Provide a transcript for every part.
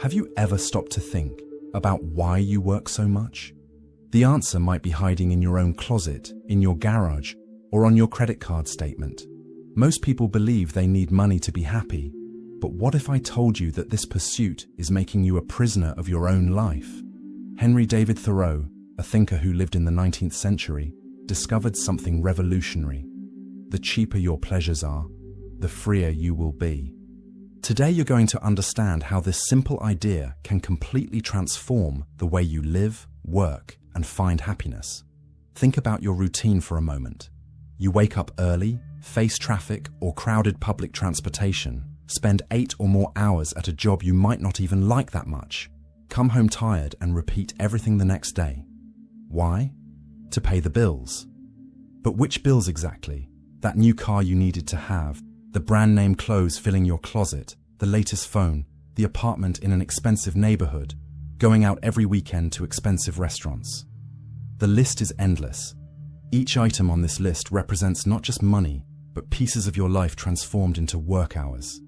Have you ever stopped to think about why you work so much? The answer might be hiding in your own closet, in your garage, or on your credit card statement. Most people believe they need money to be happy, but what if I told you that this pursuit is making you a prisoner of your own life? Henry David Thoreau, a thinker who lived in the 19th century, discovered something revolutionary. The cheaper your pleasures are, the freer you will be. Today you're going to understand how this simple idea can completely transform the way you live, work, and find happiness. Think about your routine for a moment. You wake up early, face traffic or crowded public transportation, spend 8 or more hours at a job you might not even like that much, come home tired and repeat everything the next day. Why? To pay the bills. But which bills exactly? That new car you needed to have, the brand name clothes filling your closet, the latest phone, the apartment in an expensive neighborhood, going out every weekend to expensive restaurants. The list is endless. Each item on this list represents not just money, but pieces of your life transformed into work hours.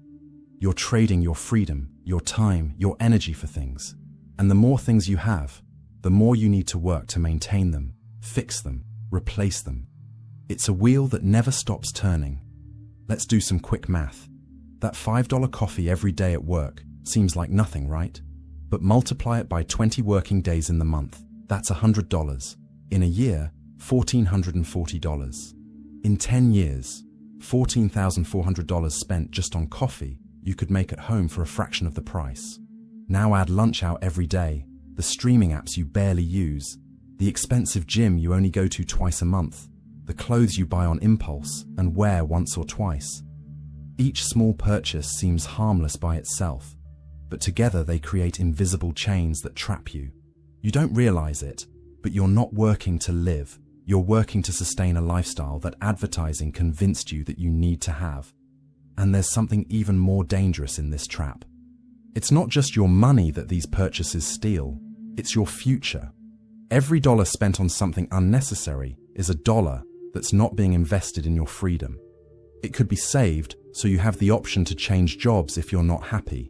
You're trading your freedom, your time, your energy for things. And the more things you have, the more you need to work to maintain them, fix them, replace them. It's a wheel that never stops turning. Let's do some quick math. That $5 coffee every day at work seems like nothing, right? But multiply it by 20 working days in the month. That's $100. In a year, $1,440. In 10 years, $14,400 spent just on coffee you could make at home for a fraction of the price. Now add lunch out every day, the streaming apps you barely use, the expensive gym you only go to twice a month, the clothes you buy on impulse and wear once or twice. Each small purchase seems harmless by itself, but together they create invisible chains that trap you. You don't realize it, but you're not working to live. You're working to sustain a lifestyle that advertising convinced you that you need to have. And there's something even more dangerous in this trap. It's not just your money that these purchases steal, it's your future. Every dollar spent on something unnecessary is a dollar that's not being invested in your freedom. It could be saved so you have the option to change jobs if you're not happy.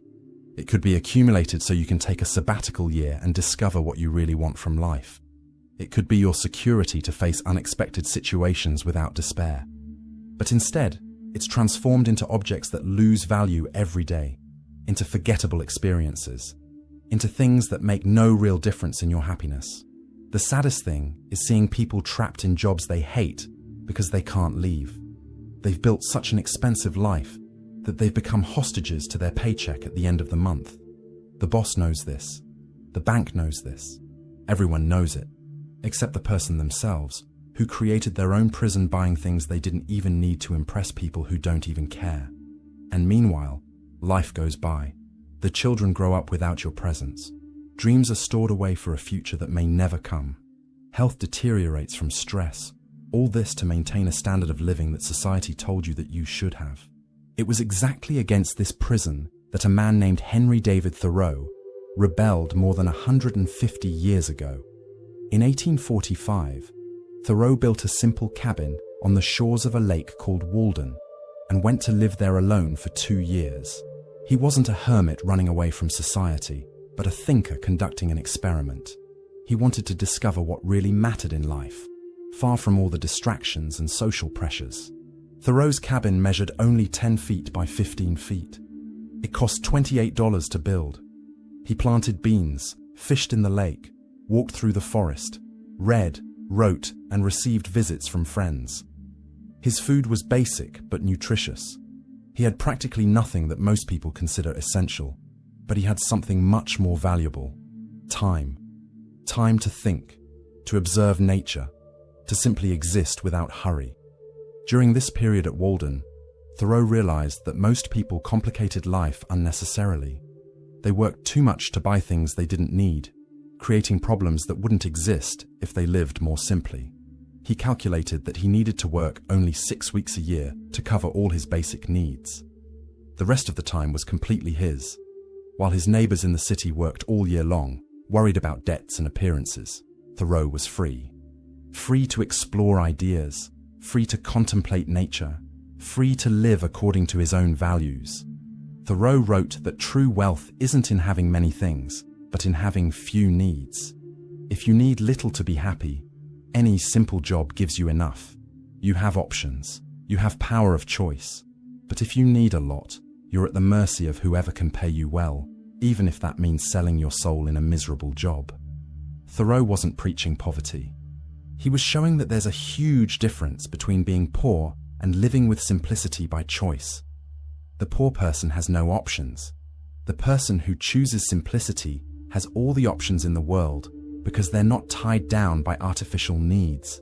It could be accumulated so you can take a sabbatical year and discover what you really want from life. It could be your security to face unexpected situations without despair. But instead, it's transformed into objects that lose value every day, into forgettable experiences, into things that make no real difference in your happiness. The saddest thing is seeing people trapped in jobs they hate because they can't leave. They've built such an expensive life that they've become hostages to their paycheck at the end of the month. The boss knows this. The bank knows this. Everyone knows it, except the person themselves, who created their own prison buying things they didn't even need to impress people who don't even care. And meanwhile, life goes by. The children grow up without your presence. Dreams are stored away for a future that may never come. Health deteriorates from stress. All this to maintain a standard of living that society told you that you should have. It was exactly against this prison that a man named Henry David Thoreau rebelled more than 150 years ago. In 1845, Thoreau built a simple cabin on the shores of a lake called Walden and went to live there alone for 2 years. He wasn't a hermit running away from society, but a thinker conducting an experiment. He wanted to discover what really mattered in life, far from all the distractions and social pressures. Thoreau's cabin measured only 10 feet by 15 feet. It cost $28 to build. He planted beans, fished in the lake, walked through the forest, read, wrote, and received visits from friends. His food was basic but nutritious. He had practically nothing that most people consider essential, but he had something much more valuable: time. Time to think, to observe nature, to simply exist without hurry. During this period at Walden, Thoreau realized that most people complicated life unnecessarily. They worked too much to buy things they didn't need, creating problems that wouldn't exist if they lived more simply. He calculated that he needed to work only 6 weeks a year to cover all his basic needs. The rest of the time was completely his, while his neighbors in the city worked all year long, worried about debts and appearances. Thoreau was free. Free to explore ideas, free to contemplate nature, free to live according to his own values. Thoreau wrote that true wealth isn't in having many things, but in having few needs. If you need little to be happy, any simple job gives you enough. You have options. You have power of choice. But if you need a lot, you're at the mercy of whoever can pay you well, even if that means selling your soul in a miserable job. Thoreau wasn't preaching poverty. He was showing that there's a huge difference between being poor and living with simplicity by choice. The poor person has no options. The person who chooses simplicity has all the options in the world because they're not tied down by artificial needs.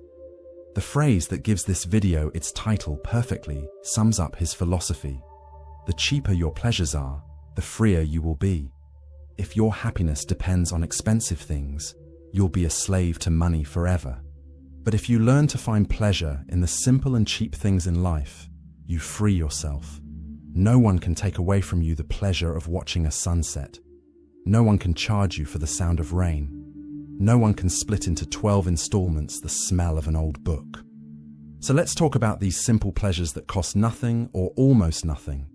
The phrase that gives this video its title perfectly sums up his philosophy. The cheaper your pleasures are, the freer you will be. If your happiness depends on expensive things, you'll be a slave to money forever. But if you learn to find pleasure in the simple and cheap things in life, you free yourself. No one can take away from you the pleasure of watching a sunset. No one can charge you for the sound of rain. No one can split into 12 installments the smell of an old book. So let's talk about these simple pleasures that cost nothing or almost nothing.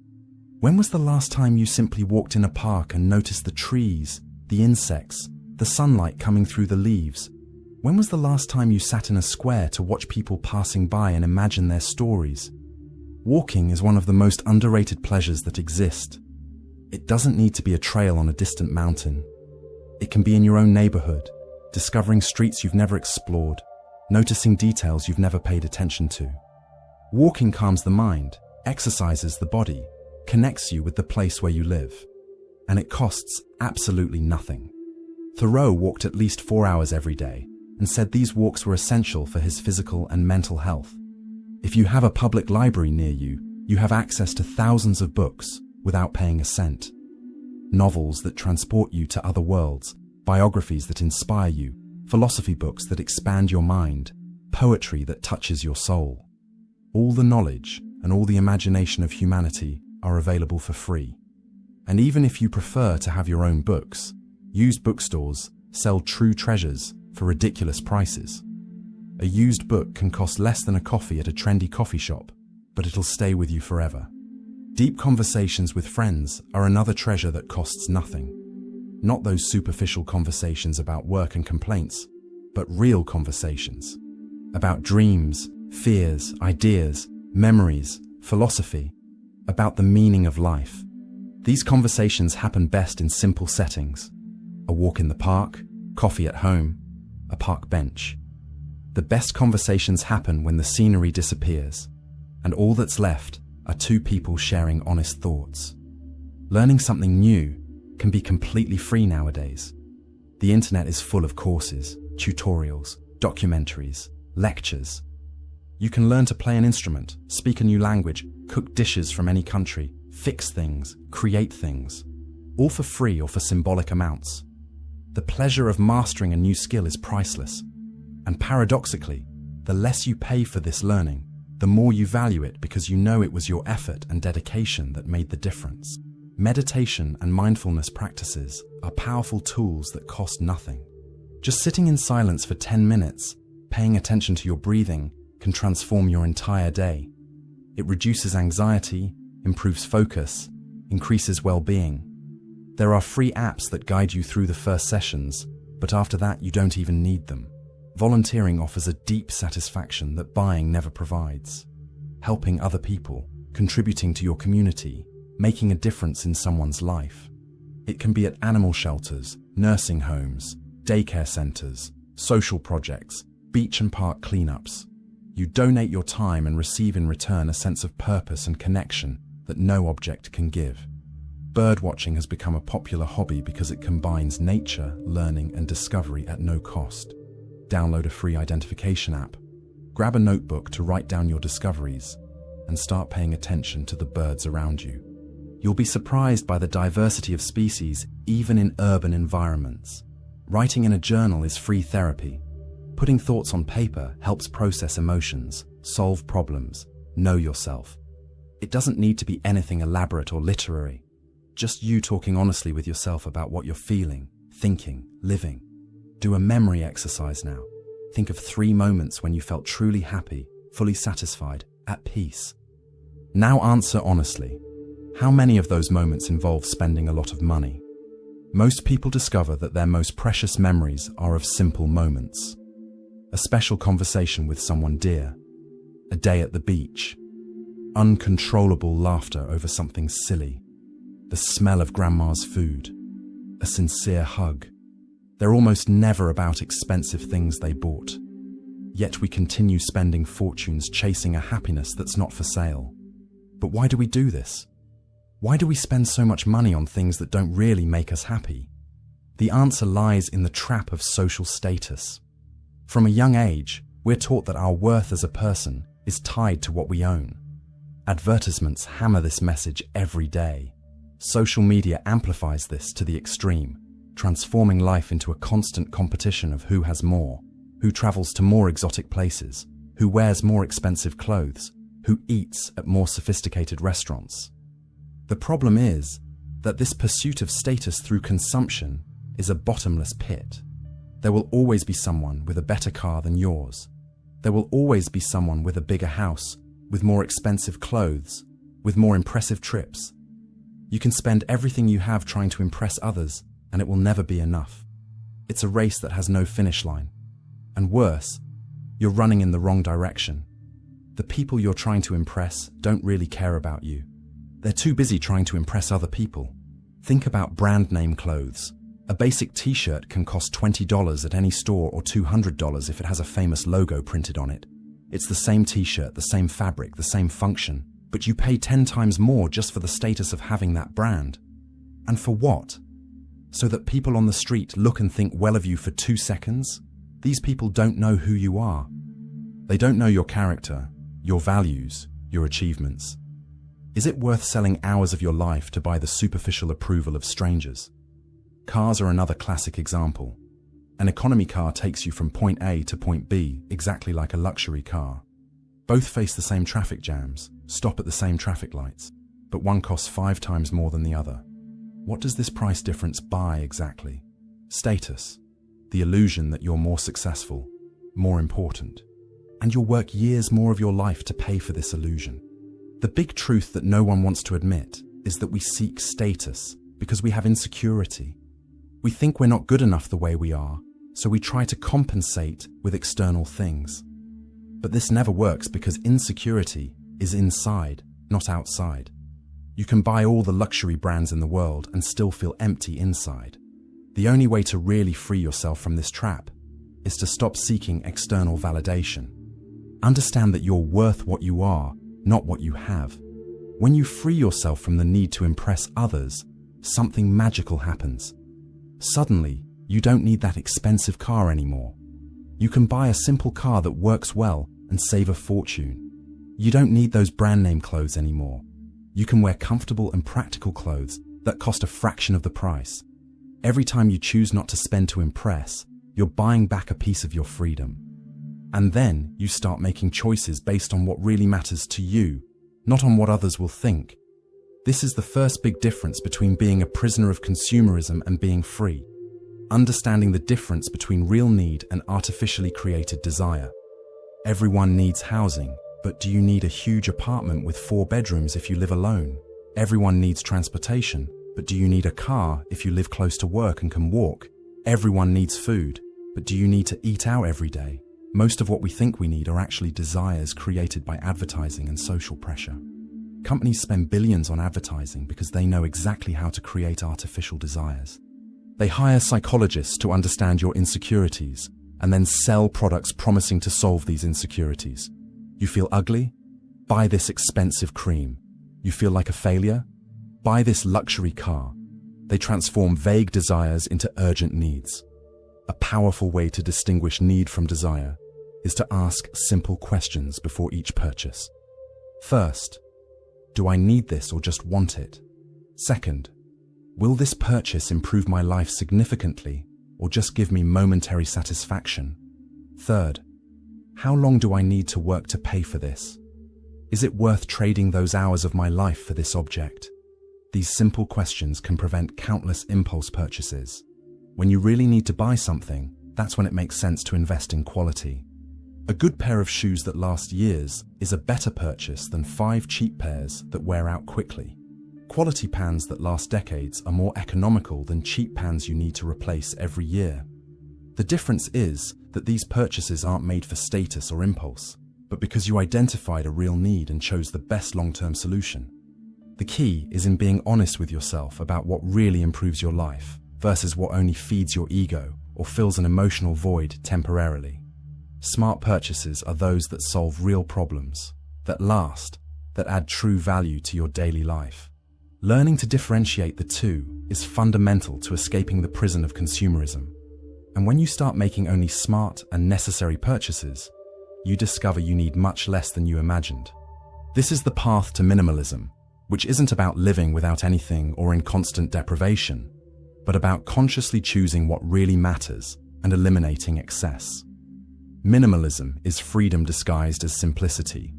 When was the last time you simply walked in a park and noticed the trees, the insects, the sunlight coming through the leaves? When was the last time you sat in a square to watch people passing by and imagine their stories? Walking is one of the most underrated pleasures that exist. It doesn't need to be a trail on a distant mountain. It can be in your own neighborhood, discovering streets you've never explored, noticing details you've never paid attention to. Walking calms the mind, exercises the body, connects you with the place where you live, and it costs absolutely nothing. Thoreau walked at least 4 hours every day and said these walks were essential for his physical and mental health. If you have a public library near you, you have access to thousands of books without paying a cent. Novels that transport you to other worlds, biographies that inspire you, philosophy books that expand your mind, poetry that touches your soul. All the knowledge and all the imagination of humanity are available for free. And even if you prefer to have your own books, used bookstores sell true treasures for ridiculous prices. A used book can cost less than a coffee at a trendy coffee shop, but it'll stay with you forever. Deep conversations with friends are another treasure that costs nothing. Not those superficial conversations about work and complaints, but real conversations about dreams, fears, ideas, memories, philosophy, about the meaning of life. These conversations happen best in simple settings: a walk in the park, coffee at home, a park bench. The best conversations happen when the scenery disappears, and all that's left are two people sharing honest thoughts. Learning something new can be completely free nowadays. The internet is full of courses, tutorials, documentaries, lectures. You can learn to play an instrument, speak a new language, cook dishes from any country, fix things, create things, all for free or for symbolic amounts. The pleasure of mastering a new skill is priceless. And paradoxically, the less you pay for this learning, the more you value it because you know it was your effort and dedication that made the difference. Meditation and mindfulness practices are powerful tools that cost nothing. Just sitting in silence for 10 minutes, paying attention to your breathing, can transform your entire day. It reduces anxiety, improves focus, increases well-being. There are free apps that guide you through the first sessions, but after that you don't even need them. Volunteering offers a deep satisfaction that buying never provides. Helping other people, contributing to your community, making a difference in someone's life. It can be at animal shelters, nursing homes, daycare centers, social projects, beach and park cleanups. You donate your time and receive in return a sense of purpose and connection that no object can give. Birdwatching has become a popular hobby because it combines nature, learning, and discovery at no cost. Download a free identification app. Grab a notebook to write down your discoveries and start paying attention to the birds around you. You'll be surprised by the diversity of species even in urban environments. Writing in a journal is free therapy. Putting thoughts on paper helps process emotions, solve problems, know yourself. It doesn't need to be anything elaborate or literary. Just you talking honestly with yourself about what you're feeling, thinking, living. Do a memory exercise now. Think of 3 moments when you felt truly happy, fully satisfied, at peace. Now answer honestly. How many of those moments involve spending a lot of money? Most people discover that their most precious memories are of simple moments. A special conversation with someone dear, a day at the beach, uncontrollable laughter over something silly, the smell of grandma's food, a sincere hug. They're almost never about expensive things they bought. Yet we continue spending fortunes chasing a happiness that's not for sale. But why do we do this? Why do we spend so much money on things that don't really make us happy? The answer lies in the trap of social status. From a young age, we're taught that our worth as a person is tied to what we own. Advertisements hammer this message every day. Social media amplifies this to the extreme, transforming life into a constant competition of who has more, who travels to more exotic places, who wears more expensive clothes, who eats at more sophisticated restaurants. The problem is that this pursuit of status through consumption is a bottomless pit. There will always be someone with a better car than yours. There will always be someone with a bigger house, with more expensive clothes, with more impressive trips. You can spend everything you have trying to impress others, and it will never be enough. It's a race that has no finish line. And worse, you're running in the wrong direction. The people you're trying to impress don't really care about you. They're too busy trying to impress other people. Think about brand name clothes. A basic t-shirt can cost $20 at any store or $200 if it has a famous logo printed on it. It's the same t-shirt, the same fabric, the same function, but you pay 10 times more just for the status of having that brand. And for what? So that people on the street look and think well of you for 2 seconds? These people don't know who you are. They don't know your character, your values, your achievements. Is it worth selling hours of your life to buy the superficial approval of strangers? Cars are another classic example. An economy car takes you from point A to point B exactly like a luxury car. Both face the same traffic jams, stop at the same traffic lights, but one costs 5 times more than the other. What does this price difference buy exactly? Status. The illusion that you're more successful, more important, and you'll work years more of your life to pay for this illusion. The big truth that no one wants to admit is that we seek status because we have insecurity. We think we're not good enough the way we are, so we try to compensate with external things. But this never works because insecurity is inside, not outside. You can buy all the luxury brands in the world and still feel empty inside. The only way to really free yourself from this trap is to stop seeking external validation. Understand that you're worth what you are, not what you have. When you free yourself from the need to impress others, something magical happens. Suddenly, you don't need that expensive car anymore. You can buy a simple car that works well and save a fortune. You don't need those brand name clothes anymore. You can wear comfortable and practical clothes that cost a fraction of the price. Every time you choose not to spend to impress, you're buying back a piece of your freedom. And then you start making choices based on what really matters to you, not on what others will think. This is the first big difference between being a prisoner of consumerism and being free. Understanding the difference between real need and artificially created desire. Everyone needs housing, but do you need a huge apartment with 4 bedrooms if you live alone? Everyone needs transportation, but do you need a car if you live close to work and can walk? Everyone needs food, but do you need to eat out every day? Most of what we think we need are actually desires created by advertising and social pressure. Companies spend billions on advertising because they know exactly how to create artificial desires. They hire psychologists to understand your insecurities and then sell products promising to solve these insecurities. You feel ugly? Buy this expensive cream. You feel like a failure? Buy this luxury car. They transform vague desires into urgent needs. A powerful way to distinguish need from desire is to ask simple questions before each purchase. First, do I need this or just want it? Second, will this purchase improve my life significantly or just give me momentary satisfaction? Third, how long do I need to work to pay for this? Is it worth trading those hours of my life for this object? These simple questions can prevent countless impulse purchases. When you really need to buy something, that's when it makes sense to invest in quality. A good pair of shoes that last years is a better purchase than 5 cheap pairs that wear out quickly. Quality pans that last decades are more economical than cheap pans you need to replace every year. The difference is that these purchases aren't made for status or impulse, but because you identified a real need and chose the best long-term solution. The key is in being honest with yourself about what really improves your life versus what only feeds your ego or fills an emotional void temporarily. Smart purchases are those that solve real problems, that last, that add true value to your daily life. Learning to differentiate the two is fundamental to escaping the prison of consumerism. And when you start making only smart and necessary purchases, you discover you need much less than you imagined. This is the path to minimalism, which isn't about living without anything or in constant deprivation, but about consciously choosing what really matters and eliminating excess. Minimalism is freedom disguised as simplicity.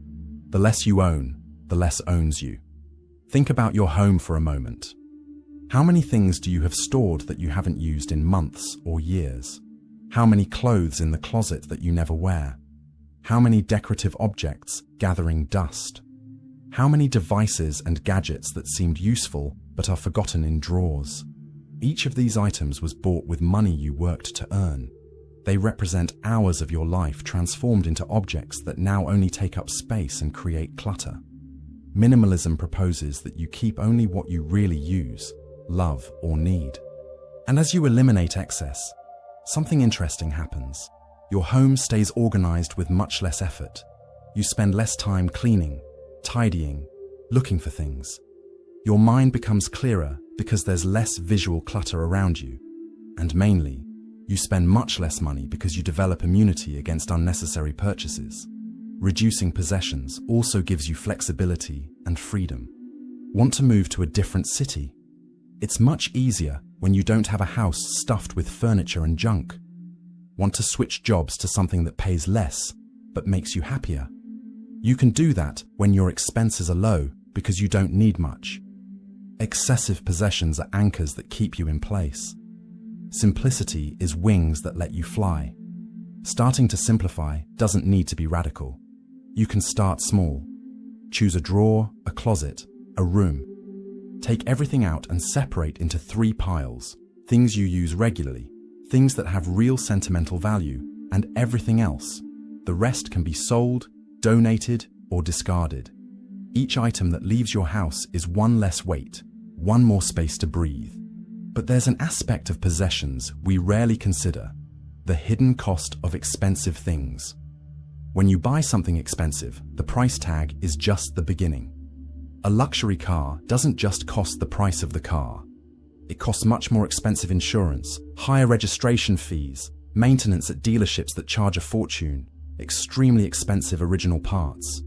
The less you own, the less owns you. Think about your home for a moment. How many things do you have stored that you haven't used in months or years? How many clothes in the closet that you never wear? How many decorative objects gathering dust? How many devices and gadgets that seemed useful but are forgotten in drawers? Each of these items was bought with money you worked to earn. They represent hours of your life transformed into objects that now only take up space and create clutter. Minimalism proposes that you keep only what you really use, love, or need. And as you eliminate excess, something interesting happens. Your home stays organized with much less effort. You spend less time cleaning, tidying, looking for things. Your mind becomes clearer because there's less visual clutter around you. And mainly, you spend much less money because you develop immunity against unnecessary purchases. Reducing possessions also gives you flexibility and freedom. Want to move to a different city? It's much easier when you don't have a house stuffed with furniture and junk. Want to switch jobs to something that pays less but makes you happier? You can do that when your expenses are low because you don't need much. Excessive possessions are anchors that keep you in place. Simplicity is wings that let you fly. Starting to simplify doesn't need to be radical. You can start small. Choose a drawer, a closet, a room. Take everything out and separate into 3 piles: things you use regularly, things that have real sentimental value, and everything else. The rest can be sold, donated, or discarded. Each item that leaves your house is one less weight, one more space to breathe. But there's an aspect of possessions we rarely consider: the hidden cost of expensive things. When you buy something expensive, the price tag is just the beginning. A luxury car doesn't just cost the price of the car. It costs much more expensive insurance, higher registration fees, maintenance at dealerships that charge a fortune, extremely expensive original parts.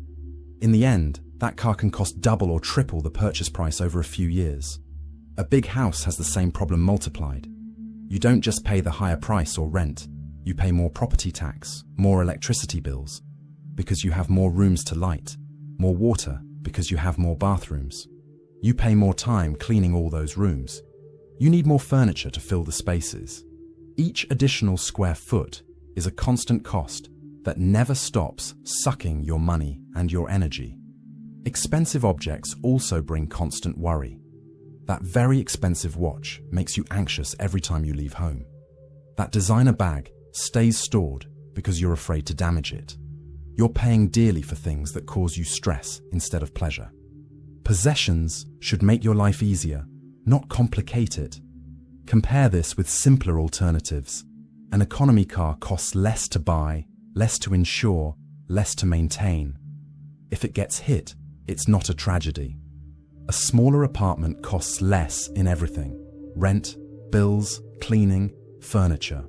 In the end, that car can cost double or triple the purchase price over a few years. A big house has the same problem multiplied. You don't just pay the higher price or rent. You pay more property tax, more electricity bills, because you have more rooms to light, more water, because you have more bathrooms. You pay more time cleaning all those rooms. You need more furniture to fill the spaces. Each additional square foot is a constant cost that never stops sucking your money and your energy. Expensive objects also bring constant worry. That very expensive watch makes you anxious every time you leave home. That designer bag stays stored because you're afraid to damage it. You're paying dearly for things that cause you stress instead of pleasure. Possessions should make your life easier, not complicate it. Compare this with simpler alternatives. An economy car costs less to buy, less to insure, less to maintain. If it gets hit, it's not a tragedy. A smaller apartment costs less in everything: rent, bills, cleaning, furniture.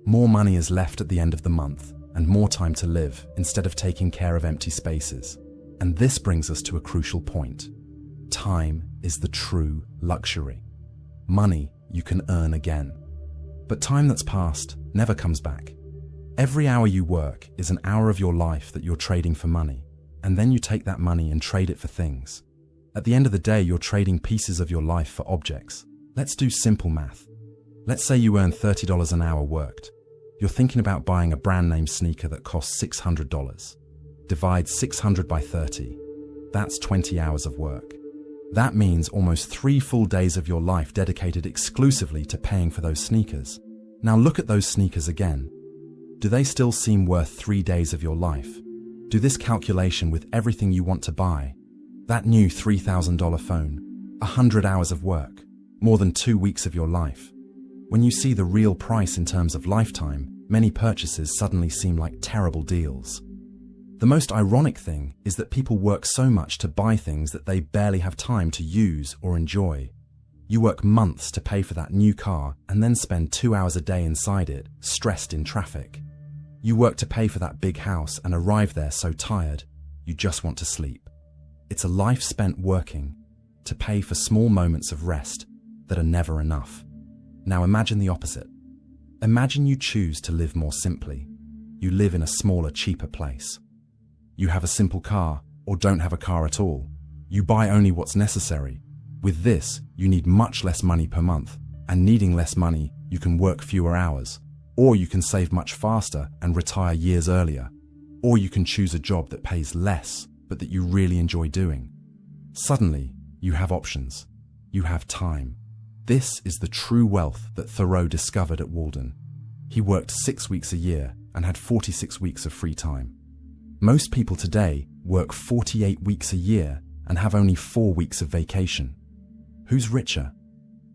More money is left at the end of the month, and more time to live instead of taking care of empty spaces. And this brings us to a crucial point. Time is the true luxury. Money you can earn again. But time that's passed never comes back. Every hour you work is an hour of your life that you're trading for money, and then you take that money and trade it for things. At the end of the day, you're trading pieces of your life for objects. Let's do simple math. Let's say you earn $30 an hour worked. You're thinking about buying a brand name sneaker that costs $600. Divide 600 by 30. That's 20 hours of work. That means almost 3 full days of your life dedicated exclusively to paying for those sneakers. Now look at those sneakers again. Do they still seem worth 3 days of your life? Do this calculation with everything you want to buy. That new $3,000 phone, 100 hours of work, more than 2 weeks of your life. When you see the real price in terms of lifetime, many purchases suddenly seem like terrible deals. The most ironic thing is that people work so much to buy things that they barely have time to use or enjoy. You work months to pay for that new car and then spend 2 hours a day inside it, stressed in traffic. You work to pay for that big house and arrive there so tired, you just want to sleep. It's a life spent working to pay for small moments of rest that are never enough. Now imagine the opposite. Imagine you choose to live more simply. You live in a smaller, cheaper place. You have a simple car or don't have a car at all. You buy only what's necessary. With this, you need much less money per month, and needing less money, you can work fewer hours, or you can save much faster and retire years earlier, or you can choose a job that pays less but that you really enjoy doing. Suddenly, you have options. You have time. This is the true wealth that Thoreau discovered at Walden. He worked 6 weeks a year and had 46 weeks of free time. Most people today work 48 weeks a year and have only 4 weeks of vacation. Who's richer?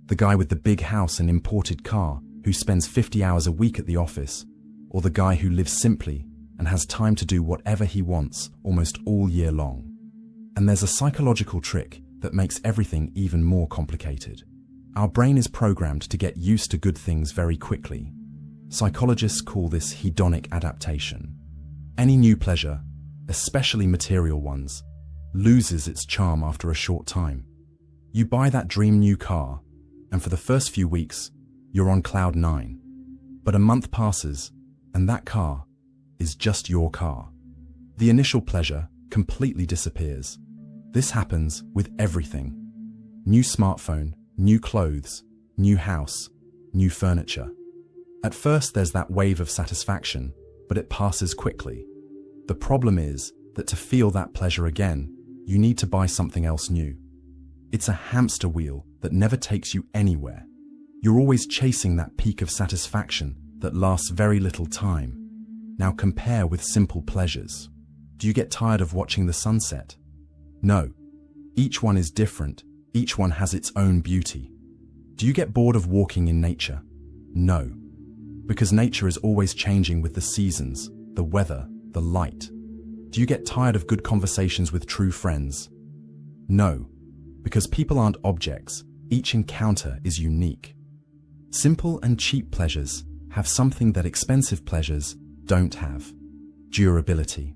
The guy with the big house and imported car who spends 50 hours a week at the office, or the guy who lives simply and has time to do whatever he wants almost all year long? And there's a psychological trick that makes everything even more complicated. Our brain is programmed to get used to good things very quickly. Psychologists call this hedonic adaptation. Any new pleasure, especially material ones, loses its charm after a short time. You buy that dream new car, and for the first few weeks, you're on cloud 9. But a month passes, and that car is just your car. The initial pleasure completely disappears. This happens with everything. New smartphone, new clothes, new house, new furniture. At first there's that wave of satisfaction, but it passes quickly. The problem is that to feel that pleasure again, you need to buy something else new. It's a hamster wheel that never takes you anywhere. You're always chasing that peak of satisfaction that lasts very little time. Now compare with simple pleasures. Do you get tired of watching the sunset? No. Each one is different. Each one has its own beauty. Do you get bored of walking in nature? No. Because nature is always changing with the seasons, the weather, the light. Do you get tired of good conversations with true friends? No. Because people aren't objects. Each encounter is unique. Simple and cheap pleasures have something that expensive pleasures don't have: durability.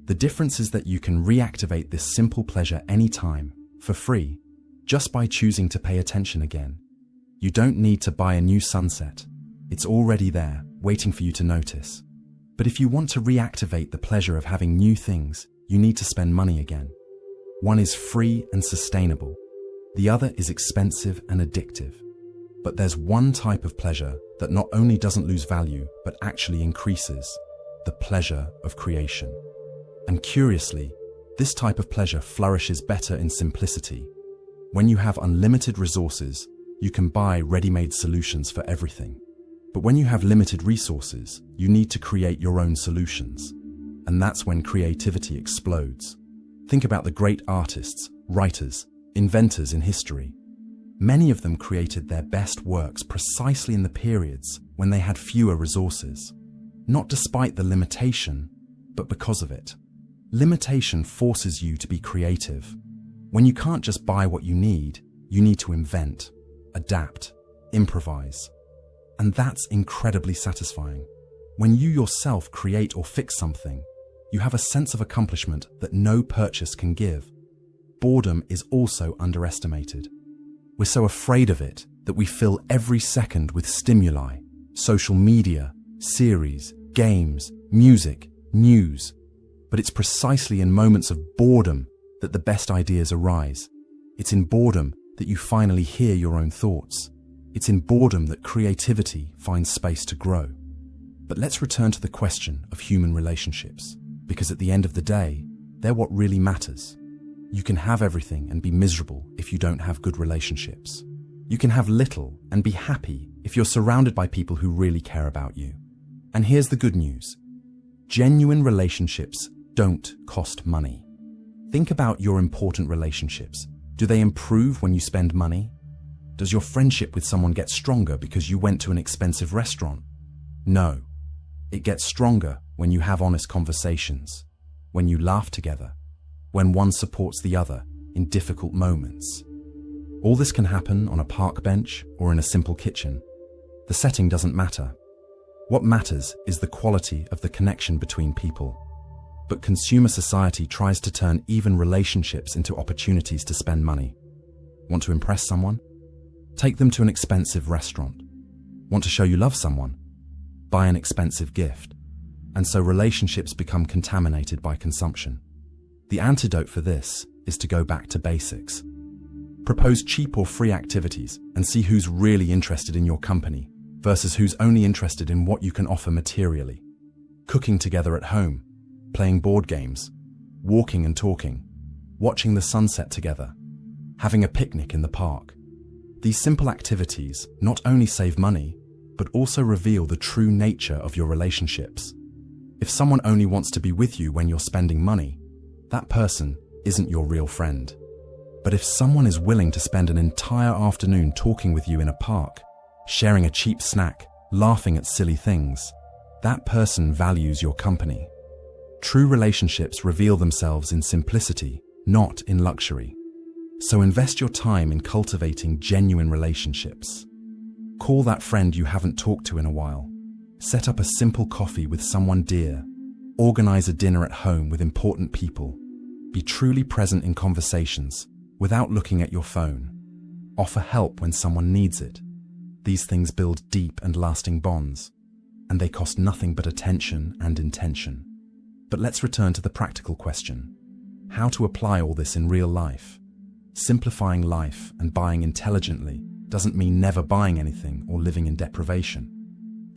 The difference is that you can reactivate this simple pleasure anytime, for free, just by choosing to pay attention again. You don't need to buy a new sunset. It's already there, waiting for you to notice. But if you want to reactivate the pleasure of having new things, you need to spend money again. One is free and sustainable. The other is expensive and addictive. But there's one type of pleasure that not only doesn't lose value, but actually increases: the pleasure of creation. And curiously, this type of pleasure flourishes better in simplicity. When you have unlimited resources, you can buy ready-made solutions for everything. But when you have limited resources, you need to create your own solutions. And that's when creativity explodes. Think about the great artists, writers, inventors in history. Many of them created their best works precisely in the periods when they had fewer resources. Not despite the limitation, but because of it. Limitation forces you to be creative. When you can't just buy what you need to invent, adapt, improvise. And that's incredibly satisfying. When you yourself create or fix something, you have a sense of accomplishment that no purchase can give. Boredom is also underestimated. We're so afraid of it that we fill every second with stimuli: social media, series, games, music, news. But it's precisely in moments of boredom that the best ideas arise. It's in boredom that you finally hear your own thoughts. It's in boredom that creativity finds space to grow. But let's return to the question of human relationships, because at the end of the day, they're what really matters. You can have everything and be miserable if you don't have good relationships. You can have little and be happy if you're surrounded by people who really care about you. And here's the good news. Genuine relationships don't cost money. Think about your important relationships. Do they improve when you spend money? Does your friendship with someone get stronger because you went to an expensive restaurant? No. It gets stronger when you have honest conversations, when you laugh together, when one supports the other in difficult moments. All this can happen on a park bench or in a simple kitchen. The setting doesn't matter. What matters is the quality of the connection between people. But consumer society tries to turn even relationships into opportunities to spend money. Want to impress someone? Take them to an expensive restaurant. Want to show you love someone? Buy an expensive gift. And so relationships become contaminated by consumption. The antidote for this is to go back to basics. Propose cheap or free activities and see who's really interested in your company versus who's only interested in what you can offer materially. Cooking together at home, playing board games, walking and talking, watching the sunset together, having a picnic in the park. These simple activities not only save money, but also reveal the true nature of your relationships. If someone only wants to be with you when you're spending money, that person isn't your real friend. But if someone is willing to spend an entire afternoon talking with you in a park, sharing a cheap snack, laughing at silly things, that person values your company. True relationships reveal themselves in simplicity, not in luxury. So invest your time in cultivating genuine relationships. Call that friend you haven't talked to in a while. Set up a simple coffee with someone dear. Organize a dinner at home with important people. Be truly present in conversations without looking at your phone. Offer help when someone needs it. These things build deep and lasting bonds, and they cost nothing but attention and intention. But let's return to the practical question. How to apply all this in real life? Simplifying life and buying intelligently doesn't mean never buying anything or living in deprivation.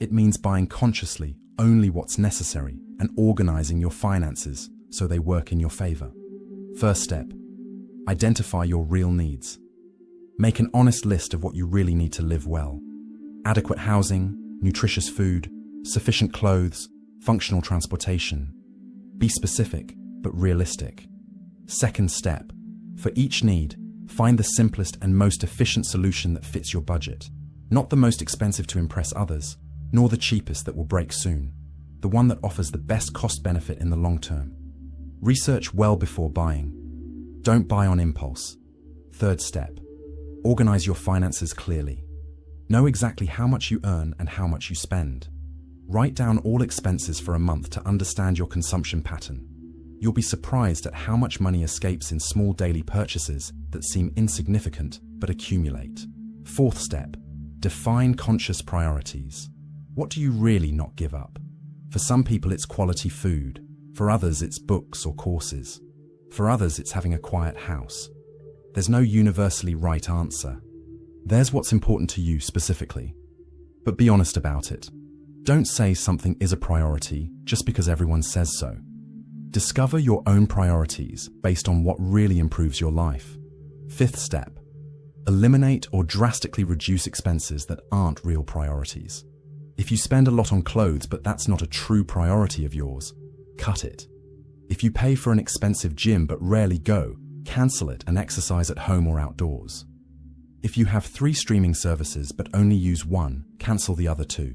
It means buying consciously only what's necessary and organizing your finances so they work in your favor. First step, identify your real needs. Make an honest list of what you really need to live well. Adequate housing, nutritious food, sufficient clothes, functional transportation. Be specific, but realistic. Second step, for each need, find the simplest and most efficient solution that fits your budget. Not the most expensive to impress others, nor the cheapest that will break soon. The one that offers the best cost benefit in the long term. Research well before buying. Don't buy on impulse. Third step, organize your finances clearly. Know exactly how much you earn and how much you spend. Write down all expenses for a month to understand your consumption pattern. You'll be surprised at how much money escapes in small daily purchases that seem insignificant but accumulate. Fourth step, define conscious priorities. What do you really not give up? For some people it's quality food. For others it's books or courses. For others it's having a quiet house. There's no universally right answer. There's what's important to you specifically. But be honest about it. Don't say something is a priority just because everyone says so. Discover your own priorities based on what really improves your life. Fifth step, eliminate or drastically reduce expenses that aren't real priorities. If you spend a lot on clothes but that's not a true priority of yours, cut it. If you pay for an expensive gym but rarely go, cancel it and exercise at home or outdoors. If you have 3 streaming services but only use one, cancel the other 2.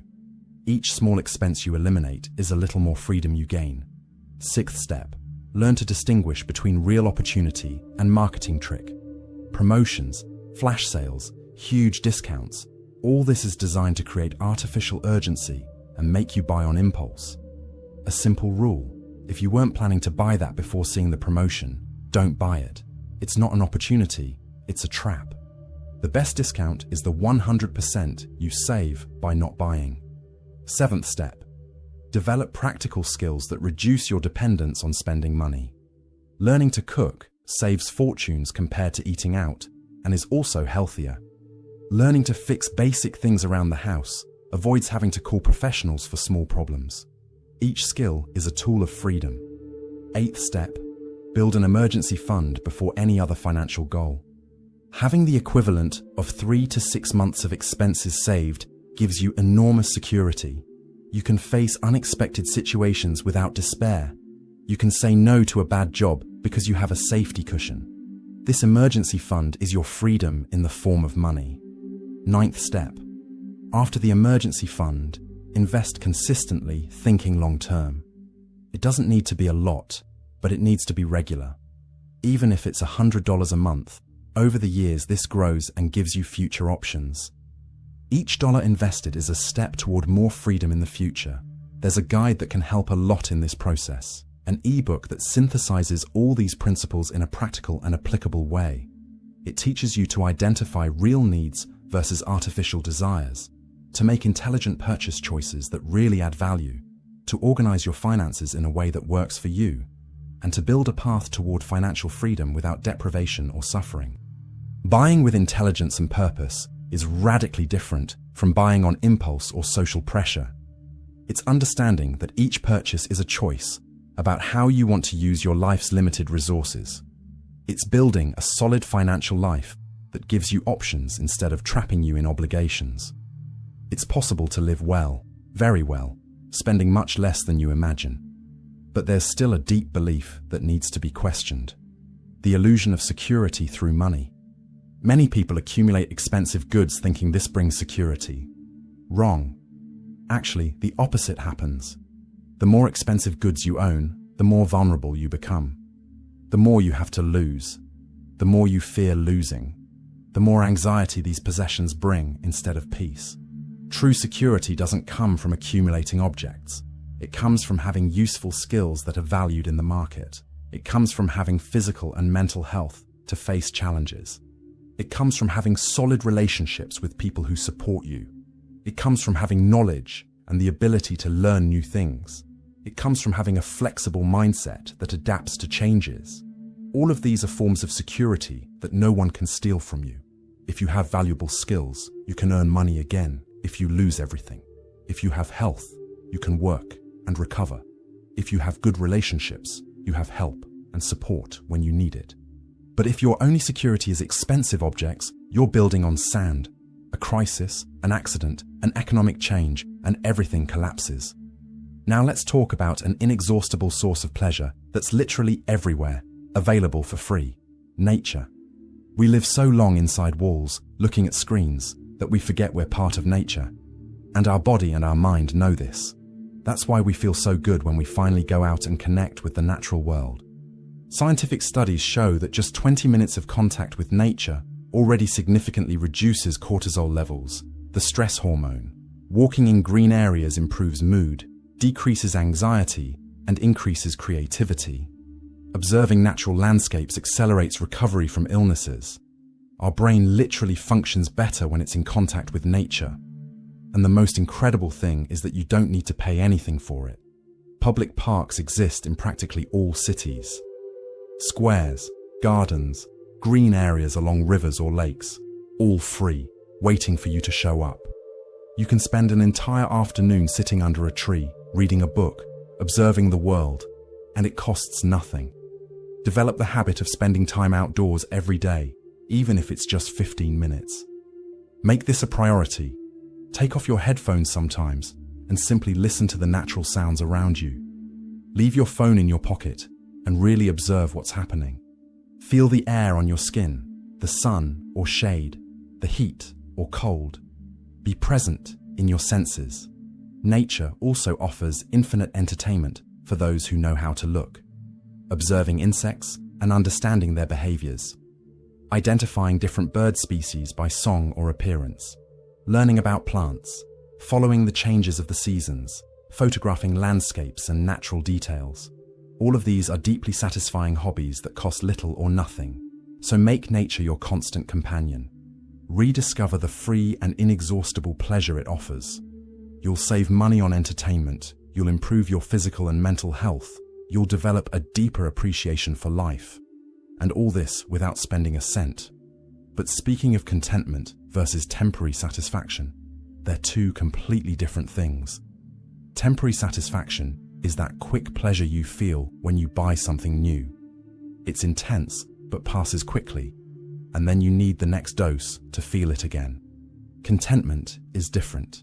Each small expense you eliminate is a little more freedom you gain. Sixth step, learn to distinguish between real opportunity and marketing trick. Promotions, flash sales, huge discounts, all this is designed to create artificial urgency and make you buy on impulse. A simple rule, if you weren't planning to buy that before seeing the promotion, don't buy it. It's not an opportunity, it's a trap. The best discount is the 100% you save by not buying. Seventh step, develop practical skills that reduce your dependence on spending money. Learning to cook saves fortunes compared to eating out and is also healthier. Learning to fix basic things around the house avoids having to call professionals for small problems. Each skill is a tool of freedom. Eighth step, Build an emergency fund before any other financial goal. Having the equivalent of 3 to 6 months of expenses saved gives you enormous security. You can face unexpected situations without despair. You can say no to a bad job because you have a safety cushion. This emergency fund is your freedom in the form of money. 9th step. After the emergency fund, invest consistently, thinking long term. It doesn't need to be a lot, but it needs to be regular. Even if it's $100 a month, over the years this grows and gives you future options. Each dollar invested is a step toward more freedom in the future. There's a guide that can help a lot in this process, an ebook that synthesizes all these principles in a practical and applicable way. It teaches you to identify real needs versus artificial desires, to make intelligent purchase choices that really add value, to organize your finances in a way that works for you, and to build a path toward financial freedom without deprivation or suffering. Buying with intelligence and purpose is radically different from buying on impulse or social pressure. It's understanding that each purchase is a choice about how you want to use your life's limited resources. It's building a solid financial life that gives you options instead of trapping you in obligations. It's possible to live well, very well, spending much less than you imagine. But there's still a deep belief that needs to be questioned: the illusion of security through money. Many people accumulate expensive goods thinking this brings security. Wrong. Actually, the opposite happens. The more expensive goods you own, the more vulnerable you become. The more you have to lose. The more you fear losing. The more anxiety these possessions bring instead of peace. True security doesn't come from accumulating objects. It comes from having useful skills that are valued in the market. It comes from having physical and mental health to face challenges. It comes from having solid relationships with people who support you. It comes from having knowledge and the ability to learn new things. It comes from having a flexible mindset that adapts to changes. All of these are forms of security that no one can steal from you. If you have valuable skills, you can earn money again if you lose everything. If you have health, you can work and recover. If you have good relationships, you have help and support when you need it. But if your only security is expensive objects, you're building on sand. A crisis, an accident, an economic change, and everything collapses. Now let's talk about an inexhaustible source of pleasure that's literally everywhere, available for free: nature. We live so long inside walls, looking at screens, that we forget we're part of nature. And our body and our mind know this. That's why we feel so good when we finally go out and connect with the natural world. Scientific studies show that just 20 minutes of contact with nature already significantly reduces cortisol levels, the stress hormone. Walking in green areas improves mood, decreases anxiety, and increases creativity. Observing natural landscapes accelerates recovery from illnesses. Our brain literally functions better when it's in contact with nature. And the most incredible thing is that you don't need to pay anything for it. Public parks exist in practically all cities. Squares, gardens, green areas along rivers or lakes, all free, waiting for you to show up. You can spend an entire afternoon sitting under a tree, reading a book, observing the world, and it costs nothing. Develop the habit of spending time outdoors every day, even if it's just 15 minutes. Make this a priority. Take off your headphones sometimes and simply listen to the natural sounds around you. Leave your phone in your pocket and really observe what's happening. Feel the air on your skin, the sun or shade, the heat or cold. Be present in your senses. Nature also offers infinite entertainment for those who know how to look. Observing insects and understanding their behaviors. Identifying different bird species by song or appearance. Learning about plants. Following the changes of the seasons. Photographing landscapes and natural details. All of these are deeply satisfying hobbies that cost little or nothing. So make nature your constant companion. Rediscover the free and inexhaustible pleasure it offers. You'll save money on entertainment. You'll improve your physical and mental health. You'll develop a deeper appreciation for life. And all this without spending a cent. But speaking of contentment versus temporary satisfaction, they're two completely different things. Temporary satisfaction is that quick pleasure you feel when you buy something new. It's intense, but passes quickly, and then you need the next dose to feel it again. Contentment is different.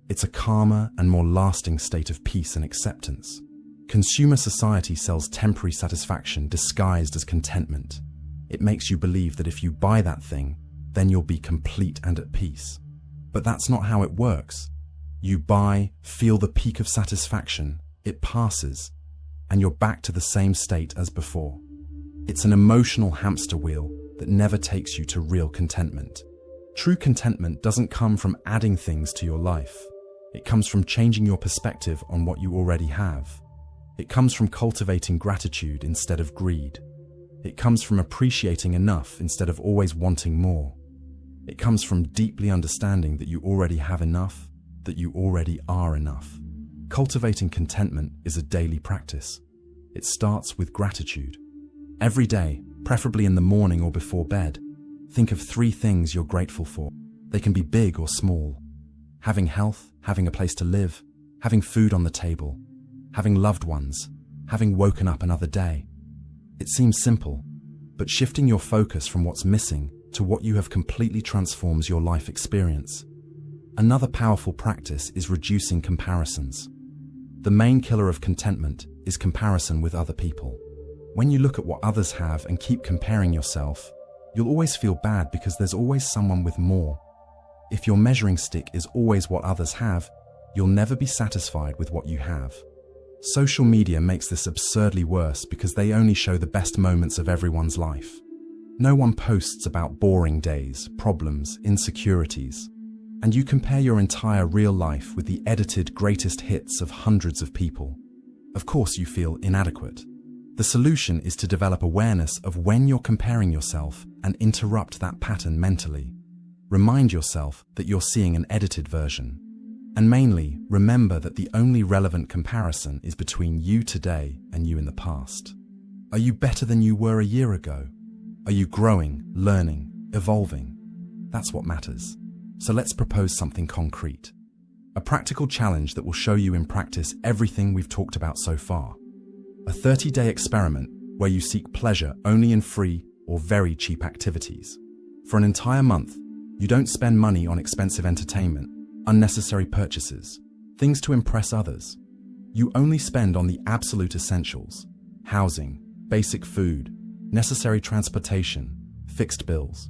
It's a calmer and more lasting state of peace and acceptance. Consumer society sells temporary satisfaction disguised as contentment. It makes you believe that if you buy that thing, then you'll be complete and at peace. But that's not how it works. You buy, feel the peak of satisfaction, it passes, and you're back to the same state as before. It's an emotional hamster wheel that never takes you to real contentment. True contentment doesn't come from adding things to your life. It comes from changing your perspective on what you already have. It comes from cultivating gratitude instead of greed. It comes from appreciating enough instead of always wanting more. It comes from deeply understanding that you already have enough, that you already are enough. Cultivating contentment is a daily practice. It starts with gratitude. Every day, preferably in the morning or before bed, think of 3 things you're grateful for. They can be big or small. Having health, having a place to live, having food on the table, having loved ones, having woken up another day. It seems simple, but shifting your focus from what's missing to what you have completely transforms your life experience. Another powerful practice is reducing comparisons. The main killer of contentment is comparison with other people. When you look at what others have and keep comparing yourself, you'll always feel bad because there's always someone with more. If your measuring stick is always what others have, you'll never be satisfied with what you have. Social media makes this absurdly worse because they only show the best moments of everyone's life. No one posts about boring days, problems, insecurities. And you compare your entire real life with the edited greatest hits of hundreds of people. Of course you feel inadequate. The solution is to develop awareness of when you're comparing yourself and interrupt that pattern mentally. Remind yourself that you're seeing an edited version. And mainly, remember that the only relevant comparison is between you today and you in the past. Are you better than you were a year ago? Are you growing, learning, evolving? That's what matters. So let's propose something concrete. A practical challenge that will show you in practice everything we've talked about so far. A 30-day experiment where you seek pleasure only in free or very cheap activities. For an entire month, you don't spend money on expensive entertainment, unnecessary purchases, things to impress others. You only spend on the absolute essentials: housing, basic food, necessary transportation, fixed bills.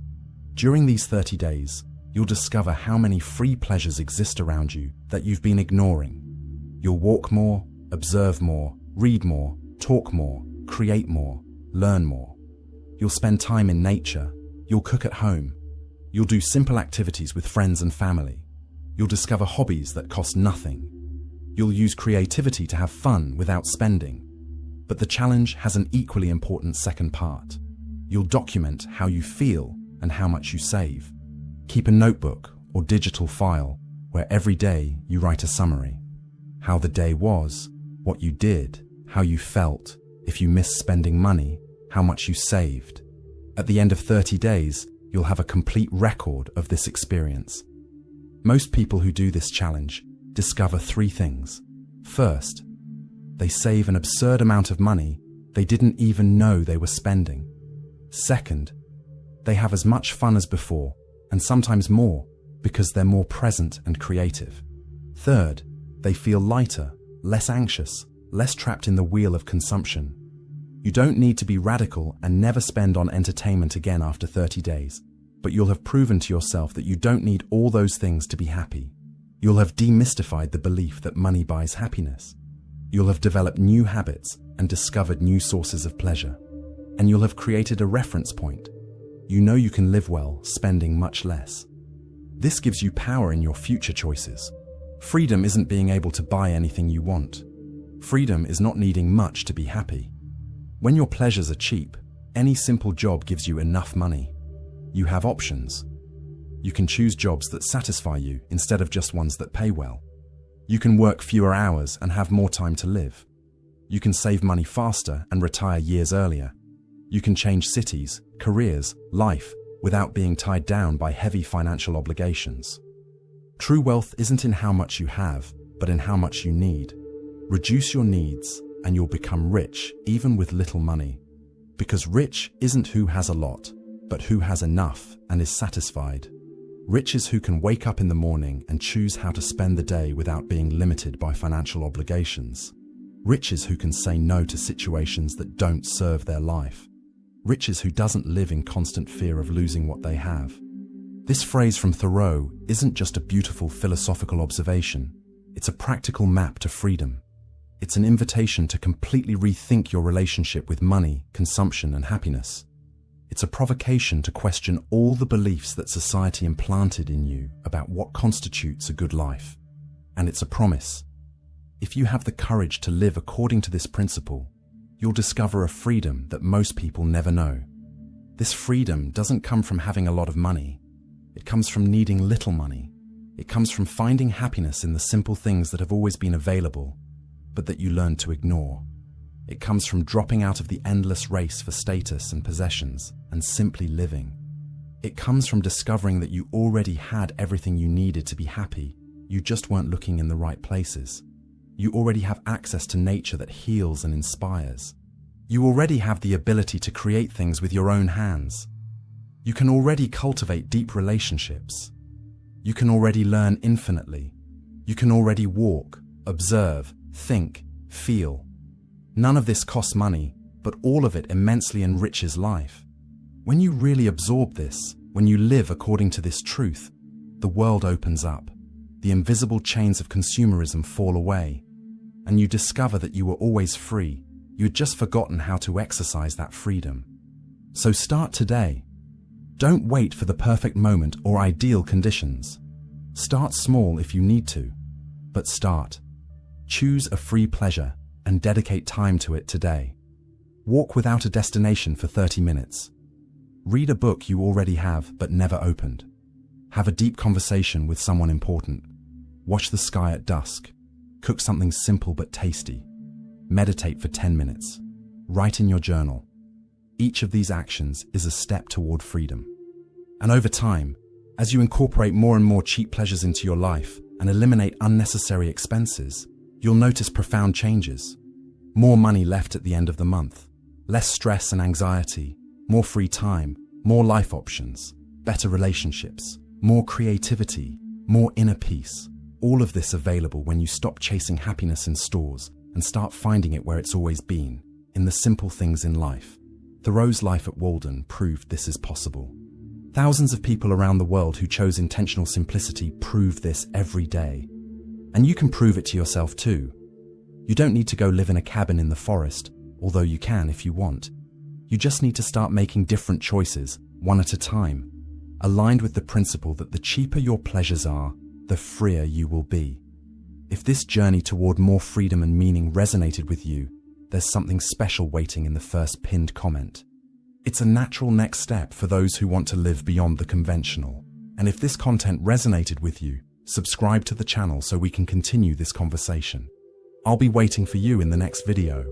During these 30 days, you'll discover how many free pleasures exist around you that you've been ignoring. You'll walk more, observe more, read more, talk more, create more, learn more. You'll spend time in nature. You'll cook at home. You'll do simple activities with friends and family. You'll discover hobbies that cost nothing. You'll use creativity to have fun without spending. But the challenge has an equally important second part. You'll document how you feel and how much you save. Keep a notebook or digital file where every day you write a summary. How the day was, what you did, how you felt, if you missed spending money, how much you saved. At the end of 30 days, you'll have a complete record of this experience. Most people who do this challenge discover 3 things. First, they save an absurd amount of money they didn't even know they were spending. Second, they have as much fun as before, and sometimes more, because they're more present and creative. Third, they feel lighter, less anxious, less trapped in the wheel of consumption. You don't need to be radical and never spend on entertainment again after 30 days, but you'll have proven to yourself that you don't need all those things to be happy. You'll have demystified the belief that money buys happiness. You'll have developed new habits and discovered new sources of pleasure. And you'll have created a reference point. You know you can live well, spending much less. This gives you power in your future choices. Freedom isn't being able to buy anything you want. Freedom is not needing much to be happy. When your pleasures are cheap, any simple job gives you enough money. You have options. You can choose jobs that satisfy you instead of just ones that pay well. You can work fewer hours and have more time to live. You can save money faster and retire years earlier. You can change cities, careers, life, without being tied down by heavy financial obligations. True wealth isn't in how much you have, but in how much you need. Reduce your needs, and you'll become rich even with little money. Because rich isn't who has a lot, but who has enough and is satisfied. Rich is who can wake up in the morning and choose how to spend the day without being limited by financial obligations. Rich is who can say no to situations that don't serve their life. Rich is who doesn't live in constant fear of losing what they have. This phrase from Thoreau isn't just a beautiful philosophical observation. It's a practical map to freedom. It's an invitation to completely rethink your relationship with money, consumption, and happiness. It's a provocation to question all the beliefs that society implanted in you about what constitutes a good life. And it's a promise. If you have the courage to live according to this principle, you'll discover a freedom that most people never know. This freedom doesn't come from having a lot of money. It comes from needing little money. It comes from finding happiness in the simple things that have always been available, but that you learned to ignore. It comes from dropping out of the endless race for status and possessions and simply living. It comes from discovering that you already had everything you needed to be happy. You just weren't looking in the right places. You already have access to nature that heals and inspires. You already have the ability to create things with your own hands. You can already cultivate deep relationships. You can already learn infinitely. You can already walk, observe, think, feel. None of this costs money, but all of it immensely enriches life. When you really absorb this, when you live according to this truth, the world opens up. The invisible chains of consumerism fall away, and you discover that you were always free. You had just forgotten how to exercise that freedom. So start today. Don't wait for the perfect moment or ideal conditions. Start small if you need to, but start. Choose a free pleasure and dedicate time to it today. Walk without a destination for 30 minutes. Read a book you already have but never opened. Have a deep conversation with someone important. Watch the sky at dusk. Cook something simple but tasty. Meditate for 10 minutes. Write in your journal. Each of these actions is a step toward freedom. And over time, as you incorporate more and more cheap pleasures into your life and eliminate unnecessary expenses, you'll notice profound changes. More money left at the end of the month, less stress and anxiety, more free time, more life options, better relationships, more creativity, more inner peace. All of this available when you stop chasing happiness in stores and start finding it where it's always been, in the simple things in life. Thoreau's life at Walden proved this is possible. Thousands of people around the world who chose intentional simplicity prove this every day. And you can prove it to yourself too. You don't need to go live in a cabin in the forest, although you can if you want. You just need to start making different choices, one at a time, aligned with the principle that the cheaper your pleasures are, the freer you will be. If this journey toward more freedom and meaning resonated with you, there's something special waiting in the first pinned comment. It's a natural next step for those who want to live beyond the conventional. And if this content resonated with you, subscribe to the channel so we can continue this conversation. I'll be waiting for you in the next video.